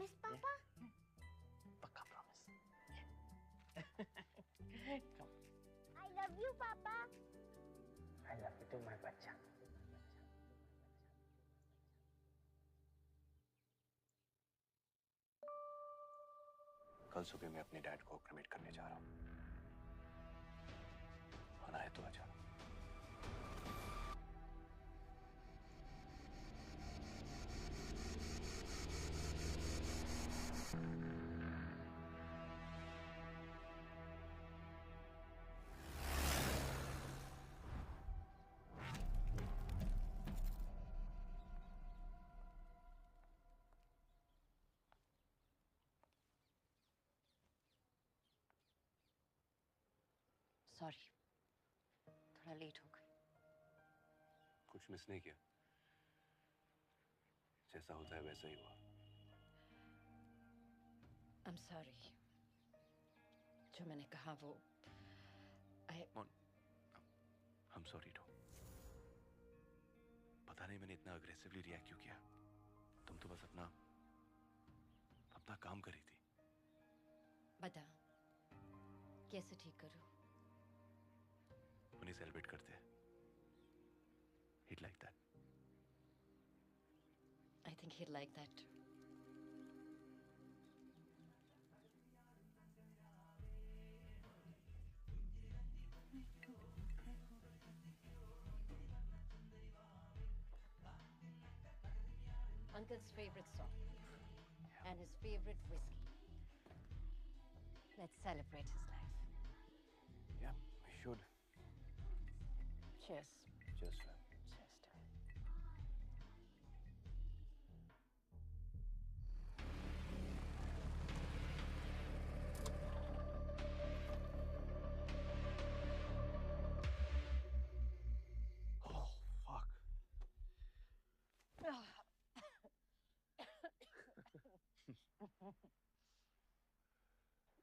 Promise पापा? पक्का promise. I love you पापा। I love you too my बच्चा। कल सुबह मैं अपने डैड को क्रेमेट करने जा रहा हूँ। आना है तो आजा। सॉरी, थोड़ा लेट हो गई। कुछ मिस नहीं किया, जैसा होता है वैसा ही हुआ। I'm sorry। जो मैंने कहा वो I'm sorry too। पता नहीं मैंने इतना अग्रेसिवली रिएक्ट क्यों किया। तुम तो बस अपना काम कर रही थी। बता, कैसे ठीक करूं? उन्हें सेलिब्रेट करते हैं। He'd like that। I think he'd like that। Uncle's favorite song and his favorite whiskey. Let's celebrate his life। Yeah, we should। Cheers। Cheers, man। Cheers to it। Oh, fuck।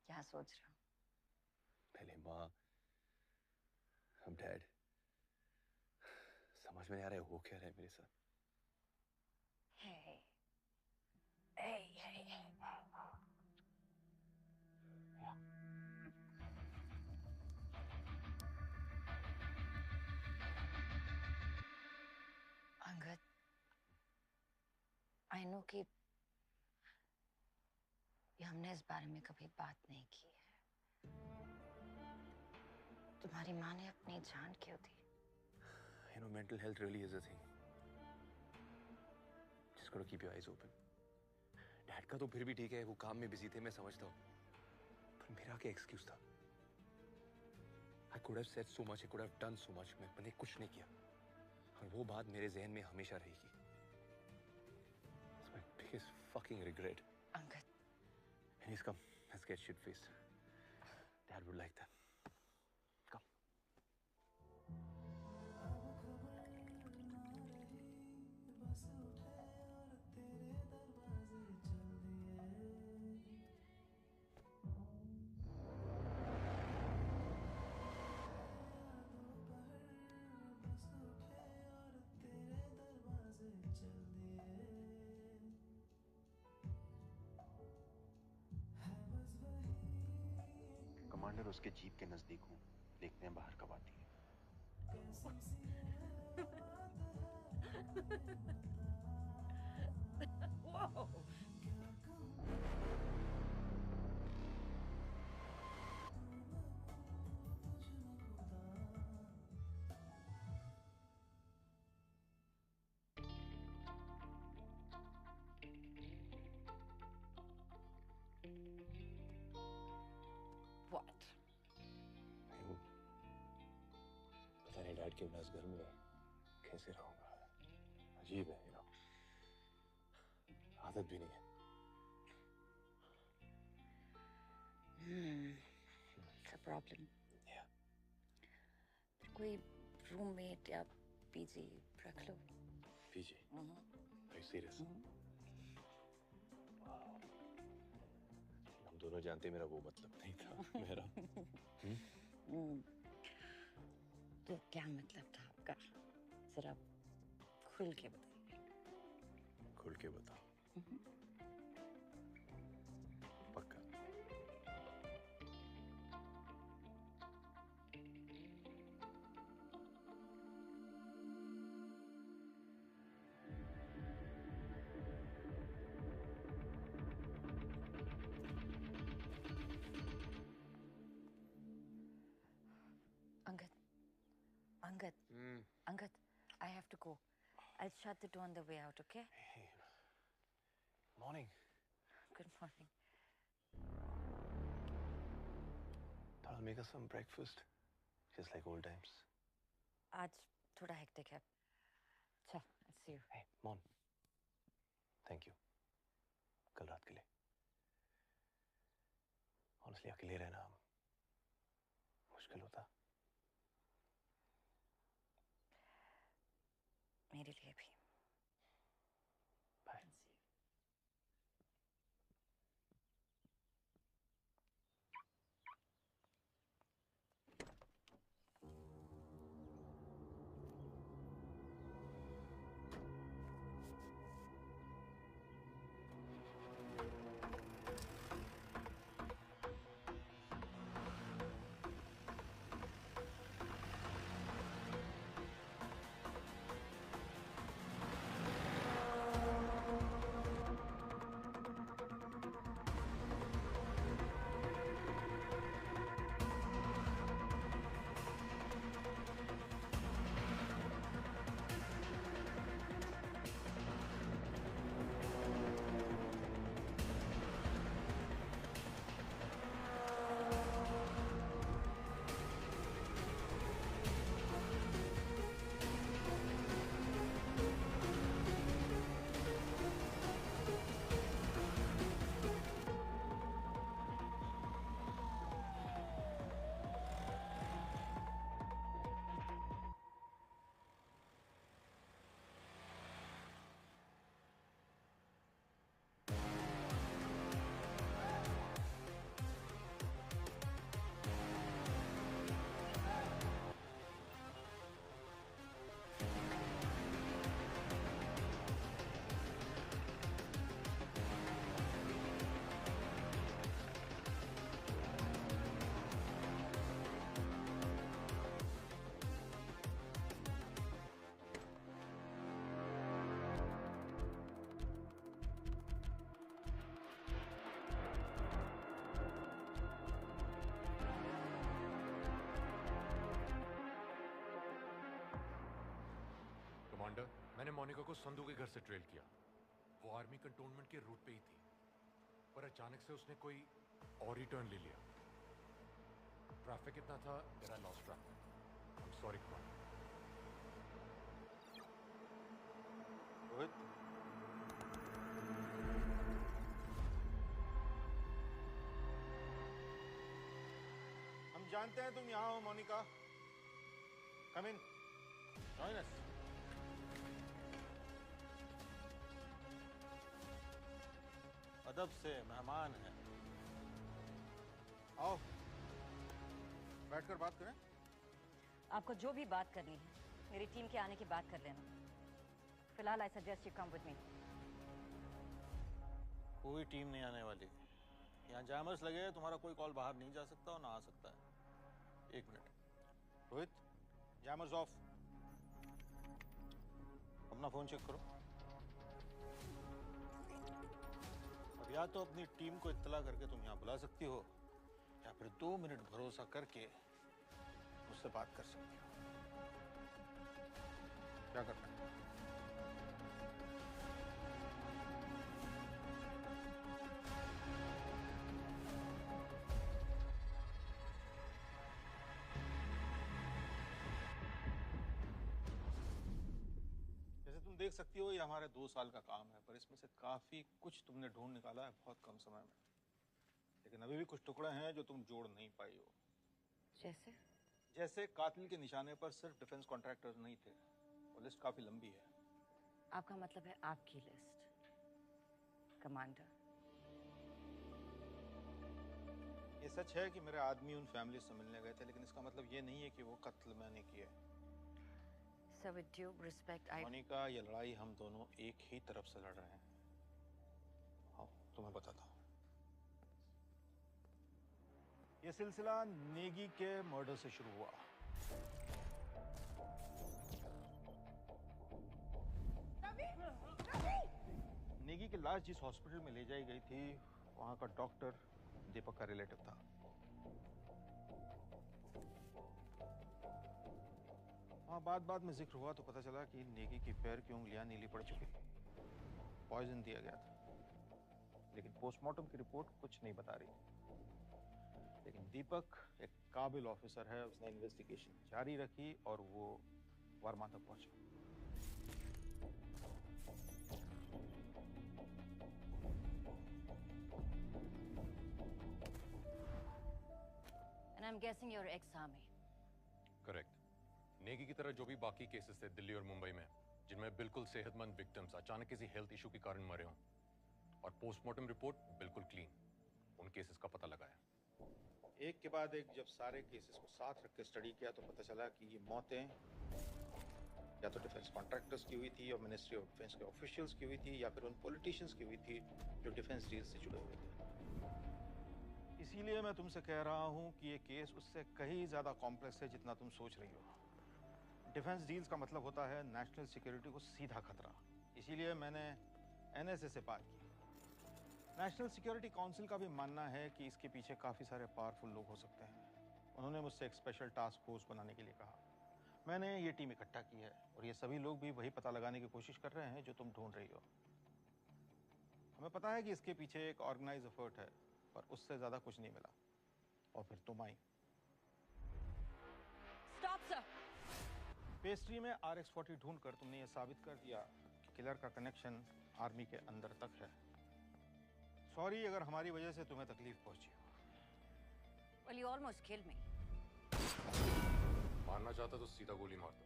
क्या सोच रहे हो? पहले माँ, अब dad. समझ में नहीं आ रहा है हो क्या रहा है मेरे साथ। Hey, hey, hey, hey। Yeah। Angad, I know कि हमने इस बारे में कभी बात नहीं की है। तुम्हारी माँ ने अपनी जान क्यों दी? You know, mental health really is a thing। Just gotta keep your eyes open। Dad का तो फिर भी ठीक है, वो काम में बिजी थे, मैं समझता हूँ। पर मेरा क्या एक्सक्यूज था? I could have said so much, I could have done so much। मैंने कुछ नहीं किया, और वो बात मेरे जहन में हमेशा रहेगी। It's my biggest fucking regret। Angad, Anyways, come, let's get shit faced। Dad would like that। Come। Commander उसके जीप के नजदीक हूँ, देखते हैं बाहर कब आती है। Whoa! What? पता नहीं डैड के बिना इस घर में कैसे रहूंगा। अजीब है, you know। आदत भी नहीं है। It's a problem। Yeah। फिर कोई रूममेट या पीजी रख लो। PG? Are you serious? Wow। हम दोनों जानते मेरा वो मतलब नहीं था मेरा। तो क्या मतलब था आपका? जरा खुल के बताइए। खुल के बताओ। go. I'll shut the door on the way out, okay? Hey, morning. Good morning. Thought I'll make us some breakfast, just like old times. आज थोड़ा hectic है. चल, I'll see you. Hey, Mon. Thank you. कल रात के लिए. Honestly, अकेले रहना मुश्किल होता. मेरे लिए भी. Bye. कमांडर, मैंने मोनिका को संधू के घर से ट्रेल किया. वो आर्मी कंटोनमेंट के रूट पे ही थी, पर अचानक से उसने कोई और ही टर्न ले लिया. ट्रैफिक इतना था that I lost track. I'm sorry, commander. Rohit, हम जानते हैं तुम यहाँ हो मोनिका. कम इन, जॉइन अस. अदब से, मेहमान हैं. आओ, बैठकर बात करें. आपको जो भी बात करनी है, मेरी टीम के आने की बात कर लेना. फिलहाल I suggest you come with me. कोई टीम नहीं आने वाली. यहाँ जैमर्स लगे हैं, तुम्हारा कोई कॉल बाहर नहीं जा सकता और ना आ सकता है. एक मिनट. Rohit, jammers of. अपना फोन चेक करो. अब या तो अपनी टीम को इत्तला करके तुम यहाँ बुला सकती हो, या फिर 2 मिनट भरोसा करके मुझसे बात कर सकती हो. क्या करना है? जैसे तुम देख सकती हो, ये हमारे 2 साल का काम है, पर इसमें से काफी कुछ तुमने ढूंढ निकाला है बहुत कम समय में. लेकिन अभी भी कुछ टुकड़े हैं जो तुम जोड़ नहीं पाई हो. जैसे? जैसे कातिल के निशाने पर सिर्फ डिफेंस कॉन्ट्रैक्टर्स नहीं थे. वो लिस्ट काफी लंबी है. आपका मतलब है आपकी लिस्ट, कमांडर? ये सच है कि मेरे आदमी उन फैमिली से मिलने गए थे, लेकिन इसका मतलब ये नहीं है कि वो कत्ल मैंने किया है. Sir, with due respect, Monika, ये लड़ाई हम दोनों एक ही तरफ से लड़ रहे हैं. आओ, तुम्हें बताता हूँ. ये सिलसिला नेगी के मर्डर से शुरू हुआ. नेगी की लाश जिस हॉस्पिटल में ले जाई गई थी, वहां का डॉक्टर दीपक का रिलेटिव था. हाँ, बात में जिक्र हुआ तो पता चला कि नेगी की पैर की उंगलियां नीली पड़ चुकी थी। पॉइजन दिया गया था, लेकिन पोस्टमार्टम की रिपोर्ट कुछ नहीं बता रही। लेकिन दीपक एक काबिल ऑफिसर है, उसने इन्वेस्टिगेशन जारी रखी और वो वर्मा तक पहुंचा। And I'm guessing you're ex-army. Correct. Negi की तरह जो भी बाकी केसेस थे दिल्ली और मुंबई में, जिनमें बिल्कुल सेहतमंद विक्टिम्स अचानक किसी हेल्थ इशू के कारण मरे हों, और पोस्टमार्टम रिपोर्ट बिल्कुल क्लीन, उन केसेस का पता लगाया। एक के बाद एक जब सारे केसेस को साथ रख के स्टडी किया तो पता चला कि ये मौतें या तो डिफेंस कॉन्ट्रैक्टर्स की हुई थी और मिनिस्ट्री ऑफ डिफेंस के ऑफिशियल्स की हुई थी, या फिर उन पॉलिटिशियंस की हुई थी जो डिफेंस डील से जुड़े हुए थे। इसीलिए मैं तुमसे कह रहा हूं कि ये केस उससे कहीं ज्यादा कॉम्प्लेक्स है जितना तुम सोच रही हो। डिफेंस डील्स का मतलब होता है नेशनल सिक्योरिटी को सीधा खतरा। इसीलिए मैंने एनएसए से बात की। नेशनल सिक्योरिटी काउंसिल का भी मानना है कि इसके पीछे काफ़ी सारे पावरफुल लोग हो सकते हैं। उन्होंने मुझसे एक स्पेशल टास्क फोर्स बनाने के लिए कहा। मैंने ये टीम इकट्ठा की है और ये सभी लोग भी वही पता लगाने की कोशिश कर रहे हैं जो तुम ढूंढ रही हो। हमें पता है कि इसके पीछे एक ऑर्गेनाइज एफर्ट है, पर उससे ज़्यादा कुछ नहीं मिला। और फिर तुम आई। Stop, sir. पेस्ट्री में RX-40 ढूंढकर तुमने ये साबित कर दिया कि किलर का कनेक्शन आर्मी के अंदर तक है। सॉरी अगर हमारी वजह से तुम्हें तकलीफ पहुंची हो। Well, you almost killed me. मारना चाहता तो सीधा गोली मारता।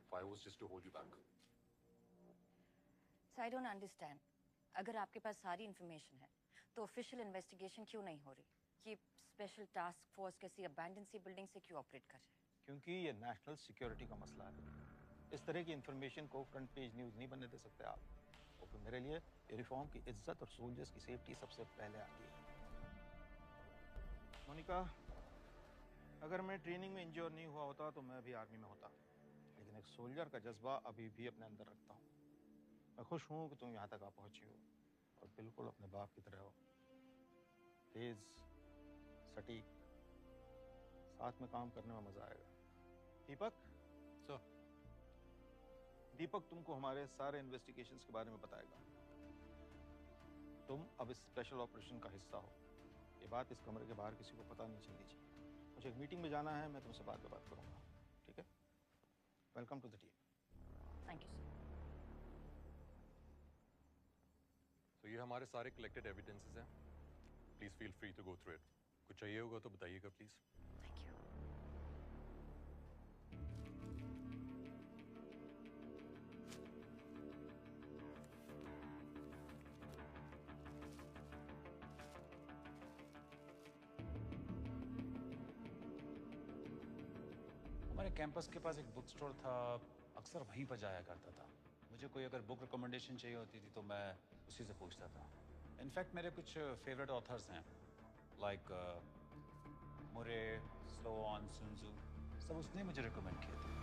If I was just to hold you back. So I don't understand. अगर आपके पास सारी इंफॉर्मेशन है, तो ऑफिशियल इन्वेस्टिगेशन क्यों नहीं हो रही? ये स्पेशल टास्क फोर्स कैसी अबैंडन सी बिल्डिंग से क्यों ऑपरेट कर रहे हैं? क्योंकि ये नेशनल सिक्योरिटी का मसला है। इस तरह की इंफॉर्मेशन को फ्रंट पेज न्यूज़ नहीं बनने दे सकते आप। और फिर मेरे लिए यूनिफॉर्म की इज्जत और सोल्जर्स की सेफ्टी सबसे पहले आती है। मोनिका, अगर मैं ट्रेनिंग में इंजोर नहीं हुआ होता तो मैं भी आर्मी में होता, लेकिन एक सोल्जर का जज्बा अभी भी अपने अंदर रखता हूँ। मैं खुश हूँ कि तुम यहाँ तक आ पहुँची हो और बिल्कुल अपने बाप की तरह हो। तेज, सटीक, साथ में काम करने में मजा आएगा। दीपक सर, दीपक तुमको हमारे सारे इन्वेस्टिगेशंस के बारे में बताएगा। तुम अब इस स्पेशल ऑपरेशन का हिस्सा हो। ये बात इस कमरे के बाहर किसी को पता नहीं चलनी चाहिए। मुझे एक मीटिंग में जाना है, मैं तुमसे बाद में बात करूंगा, ठीक है? Welcome to the team. Thank you sir. तो ये हमारे सारे कलेक्टेड एविडेंसेस हैं। Please feel free to go through it. कुछ चाहिए होगा तो बताइएगा प्लीज। Thank you. हमारे कैंपस के पास एक बुक स्टोर था, अक्सर वहीं पर जाया करता था। मुझे कोई अगर बुक रिकमेंडेशन चाहिए होती थी तो मैं उसी से पूछता था। इनफैक्ट मेरे कुछ फेवरेट ऑथर्स हैं, लाइक मुरे, स्लोआन, सुन त्सू, सब उसने मुझे रिकमेंड किए थे।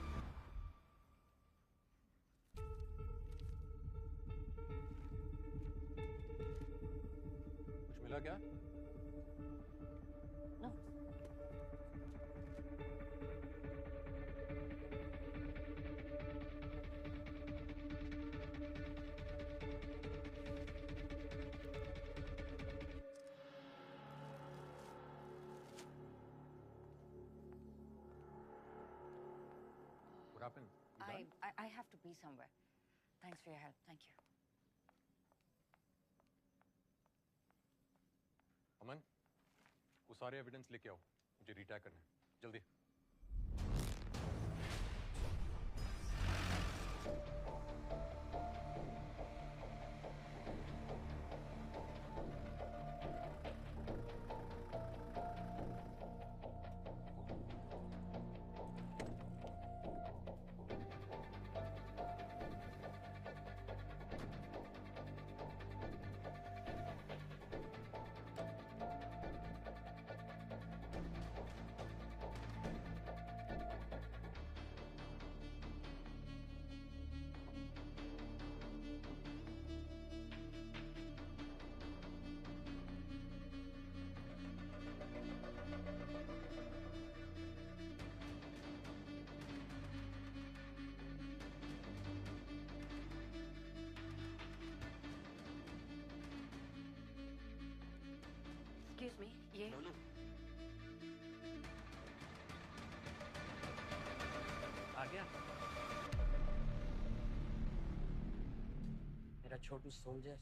कुछ मिला क्या? No. What happened? You done? I have to be somewhere. Thanks for your help. Thank you. अमन, वो सारे एविडेंस लेके आओ, मुझे रिटैग करना है, जल्दी। एक्सक्यूज मी, ये आ गया मेरा छोटू सोल्जर।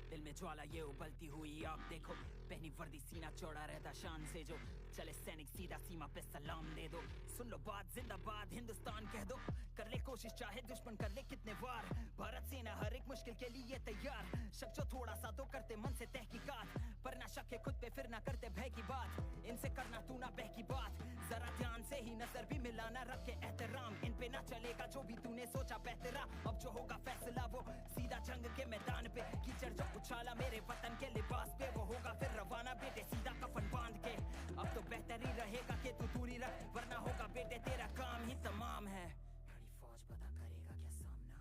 दिल में ज्वाला ये उबलती हुई आप देखो, पहनी वर्दी सीना चौड़ा रहता शान से, जो चले सैनिक सीधा सीमा पे सलाम दे दो। सुन लो बात, जिंदाबाद हिंदुस्तान कह दो, कर ले कोशिश चाहे दुश्मन कर ले कितने वार, भारत सेना हर एक मुश्किल के लिए तैयार। शक जो थोड़ा सा तो करते मन से तहकीकात, पर ना शक है खुद पे फिर ना करते भय की बात। इनसे करना तू ना बह की बात, जरा ध्यान से ही नजर भी मिलाना, रख के एहतराम इन पे ना चलेगा जो भी तूने सोचा बेहतरा। अब जो होगा फैसला वो सीधा जंग के मैदान पे, कीचड़ जो उछाला मेरे वतन के लिबास पे, वो होगा फिर रवाना बेटे सीधा कफन बांध के। अब तो बेहतर ही रहेगा कि तू दूरी रख, वरना होगा बेटे तेरा काम ही तमाम है। खड़ी फौज पता करेगा क्या सामना,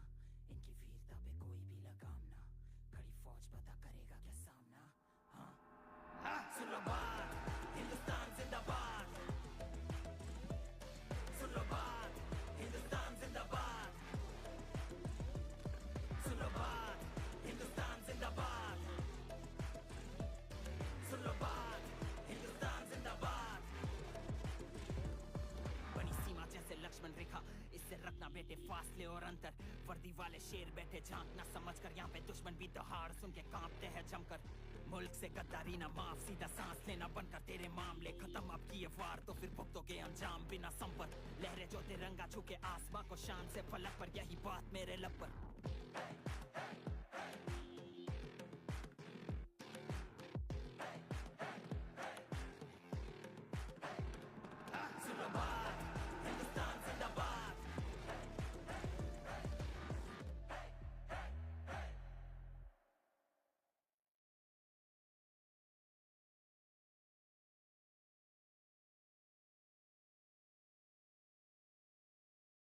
इनकी वीरता पे कोई भी लगाम ना। खड़ी फौज पता करेगा क्या सामना, हाँ सुन लो बात, हिंदुस्तान जिंदाबाद। सुन लो बात, हिंदुस्तान जिंदाबाद। सुन लो बात, हिंदुस्तान जिंदाबाद। सुन लो बात, हिंदुस्तान जिंदाबाद। बनी सीमा जैसे लक्ष्मण रेखा, इससे रखना बेटे फासले और अंतर। वर्दी वाले शेर बैठे झांकना समझ कर, यहाँ पे दुश्मन भी दहाड़ सुन के कांपते हैं जमकर। मुल्क से गद्दारी ना माफ, सीधा सांस लेना बनकर तेरे मामले खत्म। अब किए वार तो फिर भुगतोगे अंजाम बिना संपर्क। लहरे जो तिरंगा छू के आसमां को शान से फलक पर, यही बात मेरे लब पर।